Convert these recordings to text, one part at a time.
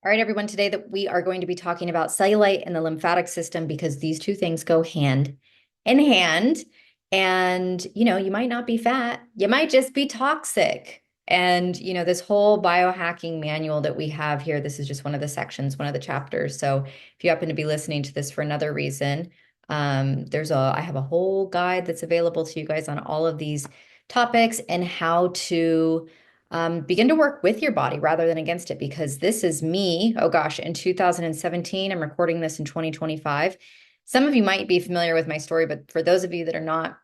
All right, everyone, today that we are going to be talking about cellulite and the lymphatic system because these two things go hand in hand. And, you might not be fat, you might just be toxic. And, this whole biohacking manual that we have here, this is just one of the sections, one of the chapters. So if you happen to be listening to this for another reason, I have a whole guide that's available to you guys on all of these topics and how to begin to work with your body rather than against it, because this is me. Oh gosh, in 2017, I'm recording this in 2025. Some of you might be familiar with my story, but for those of you that are not,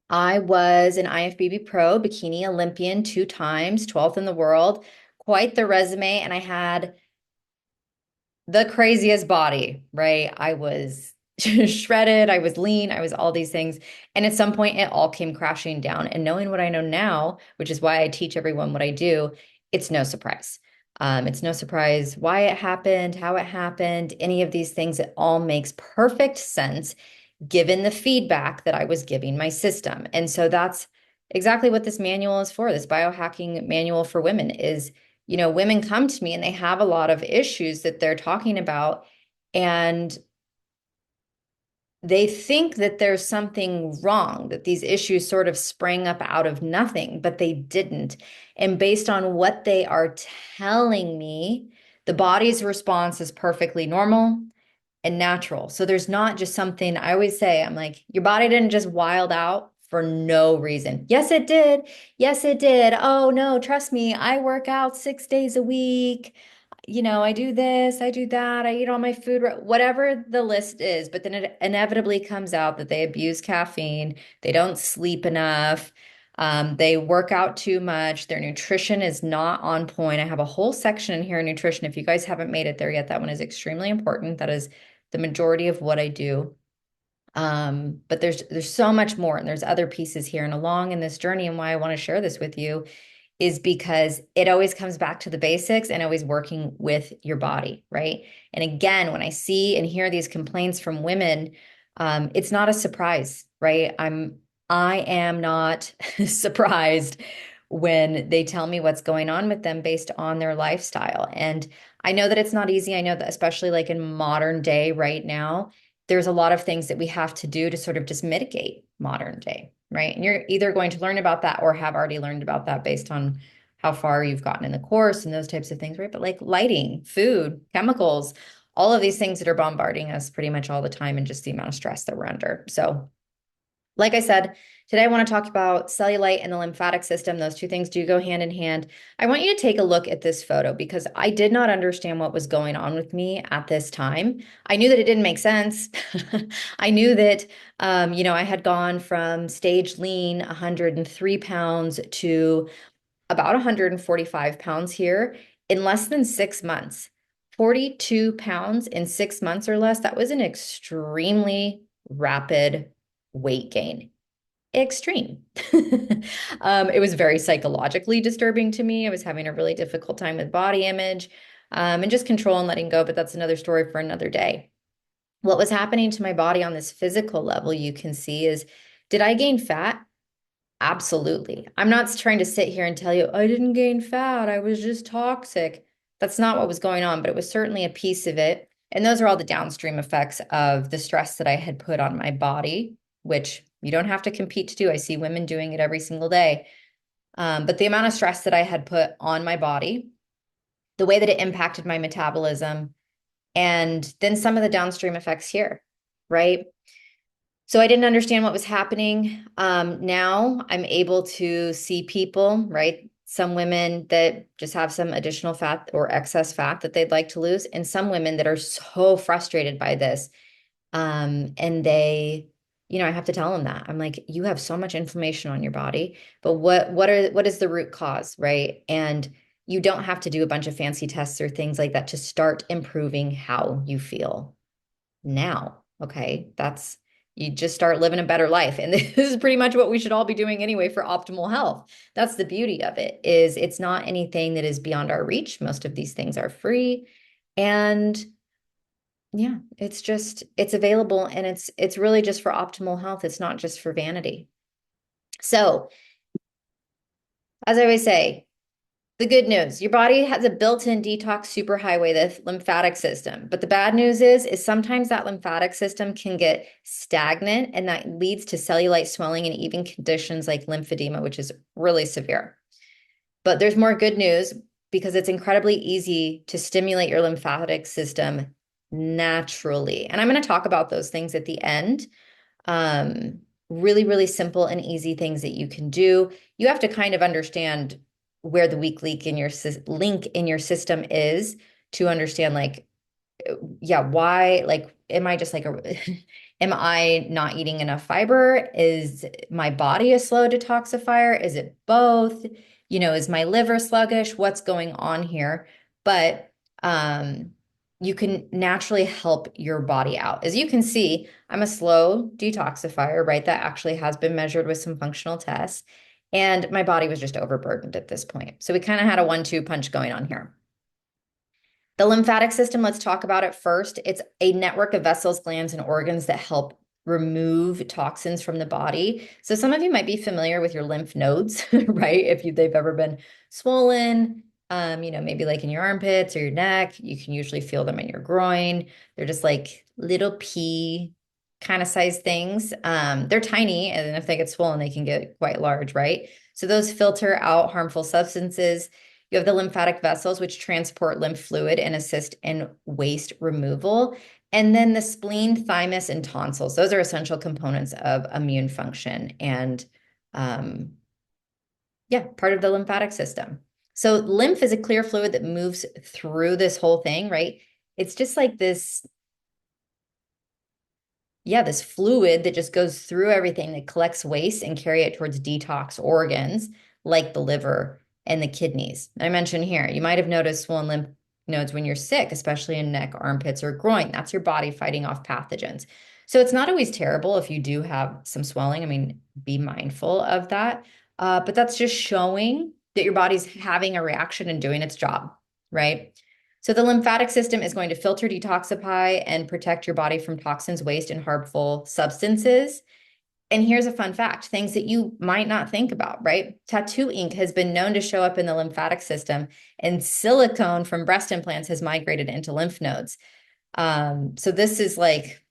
I was an IFBB pro, bikini Olympian 2 times, 12th in the world, quite the resume. And I had the craziest body, right? I was shredded, I was lean, I was all these things. And at some point, it all came crashing down. And knowing what I know now, which is why I teach everyone what I do, it's no surprise. It's no surprise why it happened, how it happened, any of these things. It all makes perfect sense given the feedback that I was giving my system. And so that's exactly what this manual is for. This biohacking manual for women is, women come to me and they have a lot of issues that they're talking about, and they think that there's something wrong, that these issues sort of sprang up out of nothing, but they didn't. And based on what they are telling me, the body's response is perfectly normal and natural. So there's not just something. I always say, I'm like, your body didn't just wild out for no reason. Yes, it did. Yes, it did. Oh no, trust me, I work out 6 days a week. I do this, I do that, I eat all my food, whatever the list is. But then it inevitably comes out that they abuse caffeine, they don't sleep enough, they work out too much, their nutrition is not on point. I have a whole section in here on nutrition. If you guys haven't made it there yet, that one is extremely important. That is the majority of what I do. But there's so much more, and there's other pieces here and along in this journey. And why I want to share this with you is because it always comes back to the basics and always working with your body, right? And again, when I see and hear these complaints from women, it's not a surprise, right? I am not surprised when they tell me what's going on with them based on their lifestyle. And I know that it's not easy. I know that especially like in modern day right now, there's a lot of things that we have to do to sort of just mitigate modern day, right? And you're either going to learn about that or have already learned about that based on how far you've gotten in the course and those types of things, right? But like lighting, food, chemicals, all of these things that are bombarding us pretty much all the time, and just the amount of stress that we're under. So like I said, today I want to talk about cellulite and the lymphatic system. Those two things do go hand in hand. I want you to take a look at this photo because I did not understand what was going on with me at this time. I knew that it didn't make sense. I knew that, I had gone from stage lean, 103 pounds, to about 145 pounds here in less than 6 months. 42 pounds in 6 months or less. That was an extremely rapid weight gain. Extreme. It was very psychologically disturbing to me. I was having a really difficult time with body image, and just control and letting go, but that's another story for another day. What was happening to my body on this physical level, you can see, is did I gain fat? Absolutely. I'm not trying to sit here and tell you, I didn't gain fat, I was just toxic. That's not what was going on, but it was certainly a piece of it. And those are all the downstream effects of the stress that I had put on my body, which you don't have to compete to do. I see women doing it every single day. But the amount of stress that I had put on my body, the way that it impacted my metabolism, and then some of the downstream effects here, right? So I didn't understand what was happening. Now I'm able to see people, right? Some women that just have some additional fat or excess fat that they'd like to lose, and some women that are so frustrated by this. And I have to tell them that. I'm like, you have so much inflammation on your body, but what is the root cause, right? And you don't have to do a bunch of fancy tests or things like that to start improving how you feel now. Okay. You just start living a better life. And this is pretty much what we should all be doing anyway for optimal health. That's the beauty of it, is it's not anything that is beyond our reach. Most of these things are free. And yeah, it's available, and it's really just for optimal health. It's not just for vanity. So, as I always say, The good news, your body has a built-in detox superhighway, the lymphatic system. But the bad news is sometimes that lymphatic system can get stagnant and that leads to cellulite swelling and even conditions like lymphedema, which is really severe. But there's more good news because it's incredibly easy to stimulate your lymphatic system naturally. And I'm going to talk about those things at the end. Really, really simple and easy things that you can do. You have to kind of understand where the weak link in your system is to understand like yeah, why like am I just like am I not eating enough fiber? Is my body a slow detoxifier? Is it both? Is my liver sluggish? What's going on here? But you can naturally help your body out. As you can see, I'm a slow detoxifier, right? That actually has been measured with some functional tests. And my body was just overburdened at this point. So we kind of had a 1-2 punch going on here. The lymphatic system, let's talk about it first. It's a network of vessels, glands, and organs that help remove toxins from the body. So some of you might be familiar with your lymph nodes, right? If they've ever been swollen, maybe like in your armpits or your neck, you can usually feel them in your groin. They're just like little pea kind of size things. They're tiny, and then if they get swollen, they can get quite large, right? So those filter out harmful substances. You have the lymphatic vessels, which transport lymph fluid and assist in waste removal. And then the spleen, thymus, and tonsils. Those are essential components of immune function and, yeah, part of the lymphatic system. So lymph is a clear fluid that moves through this whole thing, right? It's just like this, yeah, this fluid that just goes through everything that collects waste and carry it towards detox organs like the liver and the kidneys. I mentioned here, you might have noticed swollen lymph nodes when you're sick, especially in neck, armpits, or groin. That's your body fighting off pathogens. So it's not always terrible if you do have some swelling. I mean, be mindful of that. But that's just showing that your body's having a reaction and doing its job, right? So the lymphatic system is going to filter, detoxify, and protect your body from toxins, waste, and harmful substances. And here's a fun fact, things that you might not think about, right? Tattoo ink has been known to show up in the lymphatic system, and silicone from breast implants has migrated into lymph nodes. So this is like,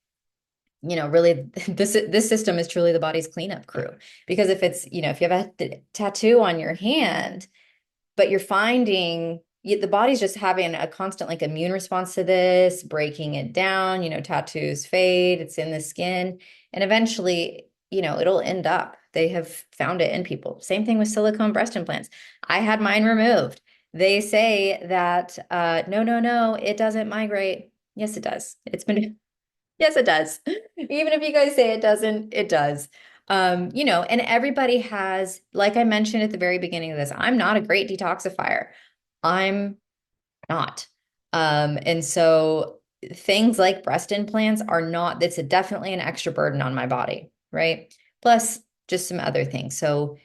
really, this system is truly the body's cleanup crew. Because if you have a tattoo on your hand, but you're finding the body's just having a constant like immune response to this, breaking it down. Tattoos fade, it's in the skin, and eventually, it'll end up. They have found it in people. Same thing with silicone breast implants. I had mine removed. They say that no, no, no, it doesn't migrate. Yes, it does. Yes, it does. Even if you guys say it doesn't, it does. And everybody has, like I mentioned at the very beginning of this, I'm not a great detoxifier. I'm not. And so things like breast implants are not, that's definitely an extra burden on my body, right? Plus just some other things. So,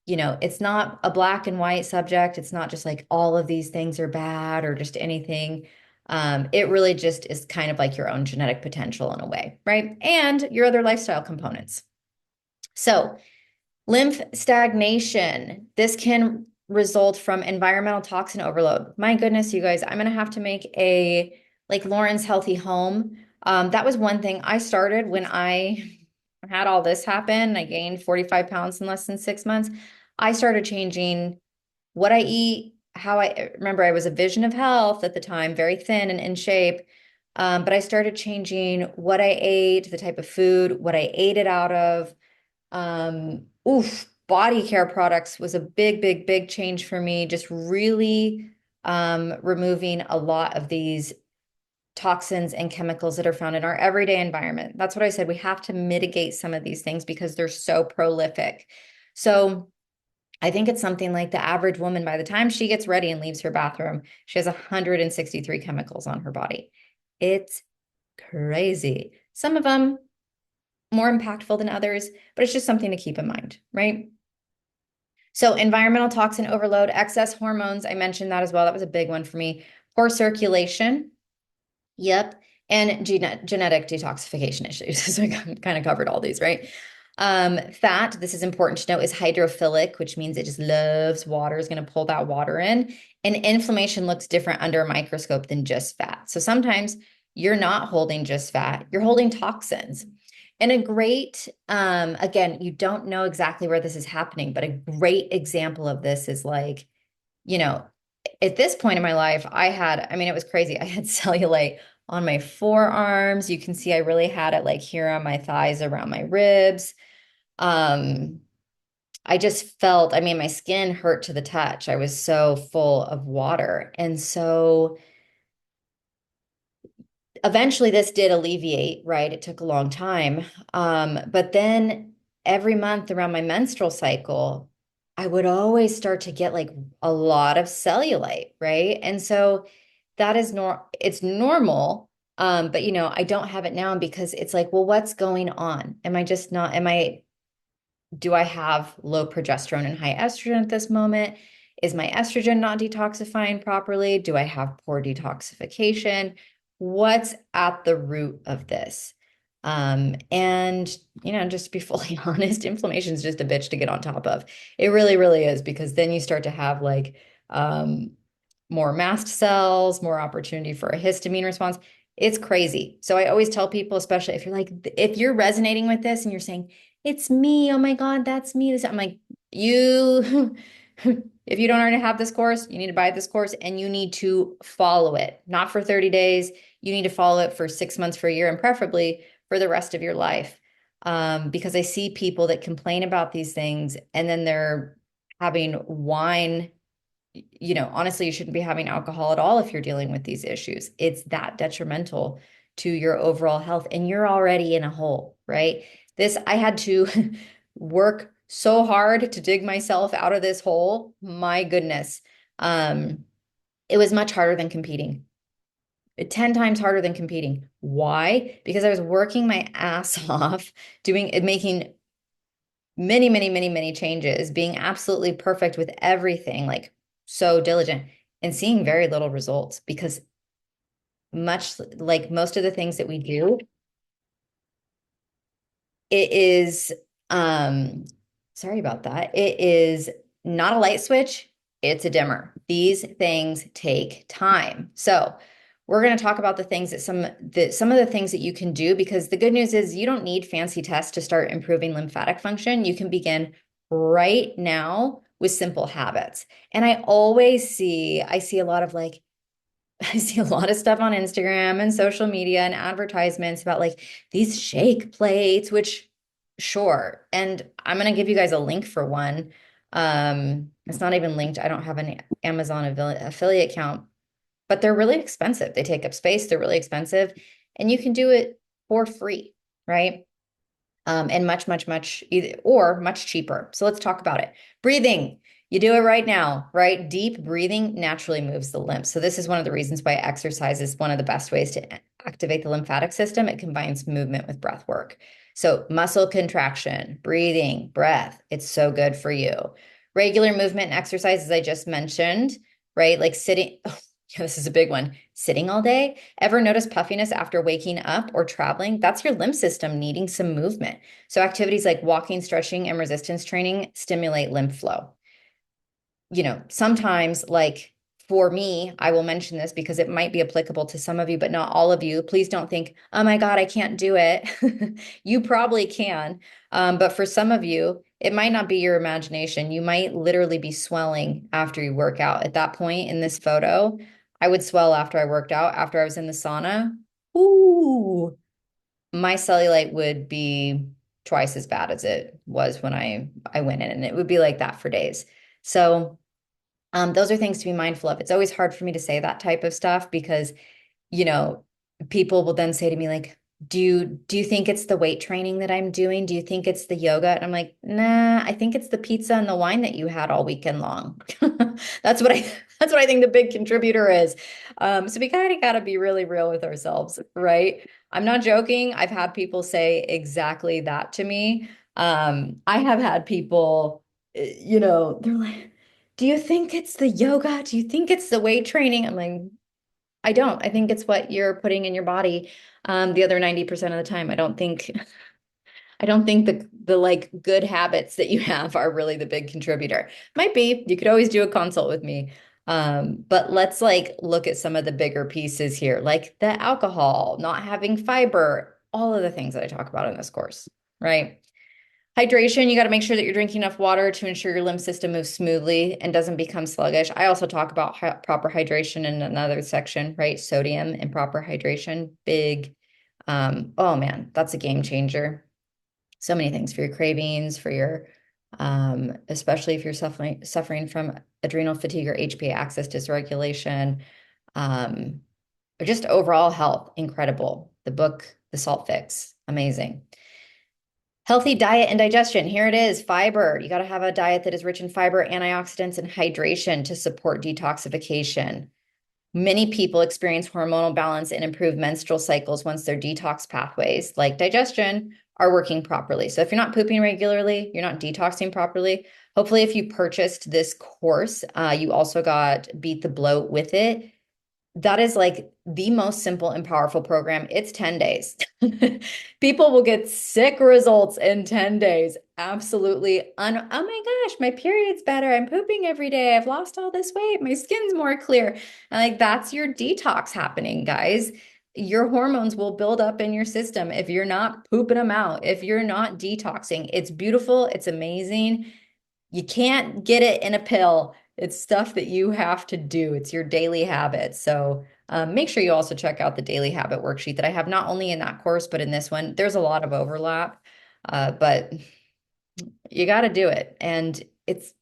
it's not a black and white subject. It's not just like all of these things are bad or just anything. It really just is kind of like your own genetic potential in a way, right? And your other lifestyle components. So lymph stagnation. This can result from environmental toxin overload. My goodness, you guys, I'm going to have to make a like Lauren's Healthy Home. That was one thing I started when I had all this happen. I gained 45 pounds in less than 6 months. I started changing what I eat, how I remember I was a vision of health at the time, very thin and in shape. But I started changing what I ate, the type of food, what I ate it out of. Body care products was a big, big, big change for me. Just really removing a lot of these toxins and chemicals that are found in our everyday environment. That's what I said. We have to mitigate some of these things because they're so prolific. So I think it's something like the average woman, by the time she gets ready and leaves her bathroom, she has 163 chemicals on her body. It's crazy. Some of them more impactful than others, but it's just something to keep in mind, right? So environmental toxin overload, excess hormones, I mentioned that as well. That was a big one for me. Poor circulation. Yep. And genetic detoxification issues. So I kind of covered all these, right? Fat, this is important to note, is hydrophilic, which means it just loves water, is going to pull that water in. And inflammation looks different under a microscope than just fat. So sometimes you're not holding just fat, you're holding toxins. And a great, again, you don't know exactly where this is happening, but a great example of this is like, you know, at this point in my life, I mean, it was crazy. I had cellulite on my forearms. You can see I really had it like here on my thighs, around my ribs. Um, I just felt, I mean, my skin hurt to the touch. I was so full of water. And so eventually this did alleviate, right? It took a long time. But then every month around my menstrual cycle, I would always start to get like a lot of cellulite, right? And so that is it's normal. But I don't have it now because it's like, well, what's going on? Am I just not, am I do I have low progesterone and high estrogen at this moment? Is my estrogen not detoxifying properly? Do I have poor detoxification? What's at the root of this? And just to be fully honest, inflammation is just a bitch to get on top of. It really, really is, because then you start to have like um, more mast cells, more opportunity for a histamine response. It's crazy. So I always tell people, especially if you're resonating with this and you're saying, it's me. Oh my God, that's me. I'm like, you, if you don't already have this course, you need to buy this course and you need to follow it, not for 30 days. You need to follow it for 6 months, for a year, and preferably for the rest of your life. Because I see people that complain about these things and then they're having wine. Honestly, you shouldn't be having alcohol at all if you're dealing with these issues. It's that detrimental to your overall health, and you're already in a hole, right? I had to work so hard to dig myself out of this hole. My goodness. Um, it was much harder than competing. 10 times harder than competing. Why? Because I was working my ass off making many, many, many, many changes, being absolutely perfect with everything, like so diligent, and seeing very little results, because much like most of the things that we do, it is, sorry about that. It is not a light switch, it's a dimmer. These things take time. So we're going to talk about the things that some of the things that you can do, because the good news is you don't need fancy tests to start improving lymphatic function. You can begin right now with simple habits. And I see a lot of like, I see a lot of stuff on Instagram and social media and advertisements about like these shake plates, which sure. And I'm going to give you guys a link for one. It's not even linked. I don't have an Amazon affiliate account, but they're really expensive. They take up space. They're really expensive, and you can do it for free, right? And much, much, much either, or much cheaper. So let's talk about it. Breathing. You do it right now, right? Deep breathing naturally moves the lymph. So this is one of the reasons why exercise is one of the best ways to activate the lymphatic system. It combines movement with breath work. So muscle contraction, breathing, breath, it's so good for you. Regular movement and exercise, as I just mentioned, right? Like sitting, oh, yeah, this is a big one. Sitting all day. Ever notice puffiness after waking up or traveling? That's your lymph system needing some movement. So activities like walking, stretching, and resistance training stimulate lymph flow. Sometimes, like for me, I will mention this because it might be applicable to some of you, but not all of you. Please don't think, oh my God, I can't do it. You probably can. But for some of you, it might not be your imagination. You might literally be swelling after you work out. At that point in this photo, I would swell after I worked out, after I was in the sauna. Ooh, my cellulite would be twice as bad as it was when I went in, and it would be like that for days. So those are things to be mindful of. It's always hard for me to say that type of stuff because, you know, people will then say to me like, do you think it's the weight training that I'm doing? Do you think it's the yoga? And I'm like, nah, I think it's the pizza and the wine that you had all weekend long. That's what I that's what I think the big contributor is. So we kind of got to be really real with ourselves, right? I'm not joking. I've had people say exactly that to me. I have had people, they're like, do you think it's the yoga? Do you think it's the weight training? I'm like, I don't. I think it's what you're putting in your body the other 90% of the time. I don't think the like good habits that you have are really the big contributor. Might be. You could always do a consult with me. But let's like look at some of the bigger pieces here, like the alcohol, not having fiber, all of the things that I talk about in this course, right? Hydration, you got to make sure that you're drinking enough water to ensure your lymph system moves smoothly and doesn't become sluggish. I also talk about proper hydration in another section, right? Sodium and proper hydration, big. Oh man, that's a game changer. So many things for your cravings, for your, especially if you're suffering from adrenal fatigue or HPA axis dysregulation, um, or just overall health, incredible. The book, The Salt Fix, amazing. Healthy diet and digestion. Here it is, fiber. You got to have a diet that is rich in fiber, antioxidants, and hydration to support detoxification. Many people experience hormonal balance and improved menstrual cycles once their detox pathways, like digestion, are working properly. So if you're not pooping regularly, you're not detoxing properly. Hopefully, if you purchased this course, you also got Beat the Bloat with it. That is like the most simple and powerful program. It's 10 days. People will get sick results in 10 days. Absolutely. Oh my gosh, my period's better. I'm pooping every day. I've lost all this weight. My skin's more clear. And like that's your detox happening, guys. Your hormones will build up in your system if you're not pooping them out, if you're not detoxing. It's beautiful. It's amazing. You can't get it in a pill. It's stuff that you have to do. It's your daily habits. So make sure you also check out the daily habit worksheet that I have not only in that course, but in this one. There's a lot of overlap, but you got to do it. And it's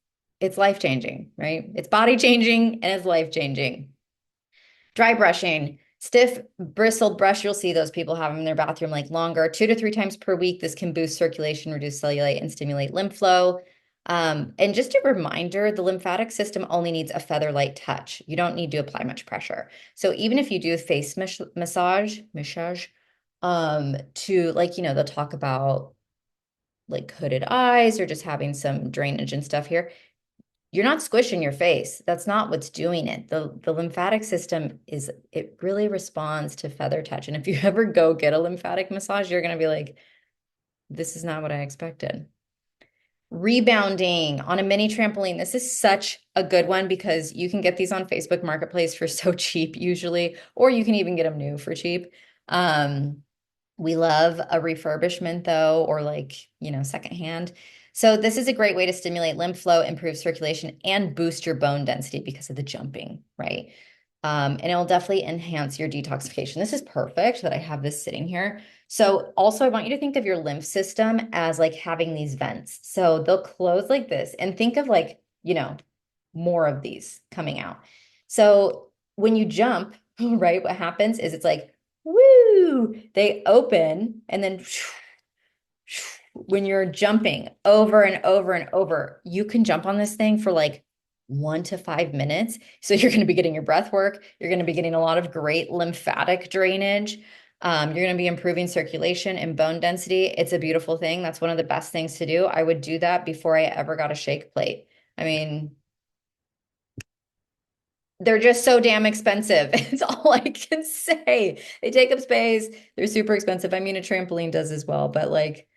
life changing, right? It's body changing and it's life changing. Dry brushing, stiff bristled brush. You'll see those people have them in their bathroom like longer, 2 to 3 times per week. This can boost circulation, reduce cellulite, and stimulate lymph flow. And just a reminder, the lymphatic system only needs a feather light touch. You don't need to apply much pressure. So even if you do face massage, to like, they'll talk about like hooded eyes or just having some drainage and stuff here. You're not squishing your face. That's not what's doing it. The lymphatic system it really responds to feather touch. And if you ever go get a lymphatic massage, you're going to be like, this is not what I expected. Rebounding on a mini trampoline. This is such a good one because you can get these on Facebook Marketplace for so cheap usually, or you can even get them new for cheap. We love a refurbishment though, or like, secondhand. So this is a great way to stimulate lymph flow, improve circulation, and boost your bone density because of the jumping, right? And it'll definitely enhance your detoxification. This is perfect that I have this sitting here. So also I want you to think of your lymph system as like having these vents. So they'll close like this and think of like, more of these coming out. So when you jump, right, what happens is it's like, woo, they open and then when you're jumping over and over and over, you can jump on this thing for like 1 to 5 minutes. So you're going to be getting your breath work. You're going to be getting a lot of great lymphatic drainage. You're going to be improving circulation and bone density. It's a beautiful thing. That's one of the best things to do. I would do that before I ever got a shake plate. I mean, they're just so damn expensive. It's all I can say. They take up space. They're super expensive. I mean, a trampoline does as well, but like,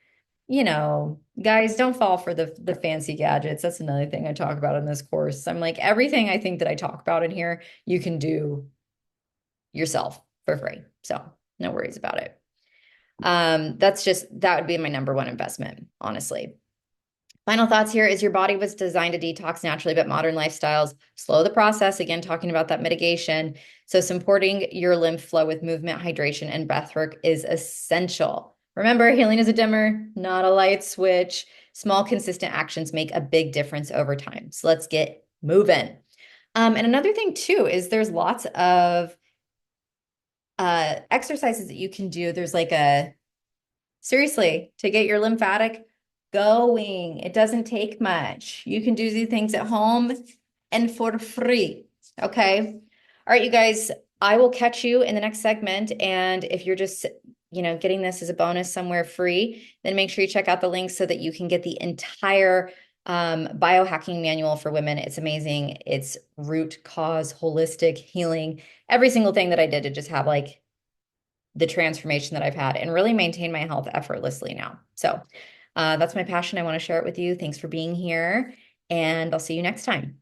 guys, don't fall for the fancy gadgets. That's another thing I talk about in this course. I'm like, everything I think that I talk about in here, you can do yourself for free. So no worries about it. That would be my number one investment, honestly. Final thoughts here is your body was designed to detox naturally, but modern lifestyles slow the process. Again, talking about that mitigation. So supporting your lymph flow with movement, hydration, and breath work is essential. Remember, healing is a dimmer, not a light switch. Small, consistent actions make a big difference over time. So let's get moving. And another thing too is there's lots of exercises that you can do. There's like seriously, to get your lymphatic going. It doesn't take much. You can do these things at home and for free. Okay. All right, you guys, I will catch you in the next segment. And if you're just, getting this as a bonus somewhere free, then make sure you check out the link so that you can get the entire biohacking manual for women. It's amazing. It's root cause, holistic healing, every single thing that I did to just have like the transformation that I've had and really maintain my health effortlessly now. So that's my passion. I want to share it with you. Thanks for being here, and I'll see you next time.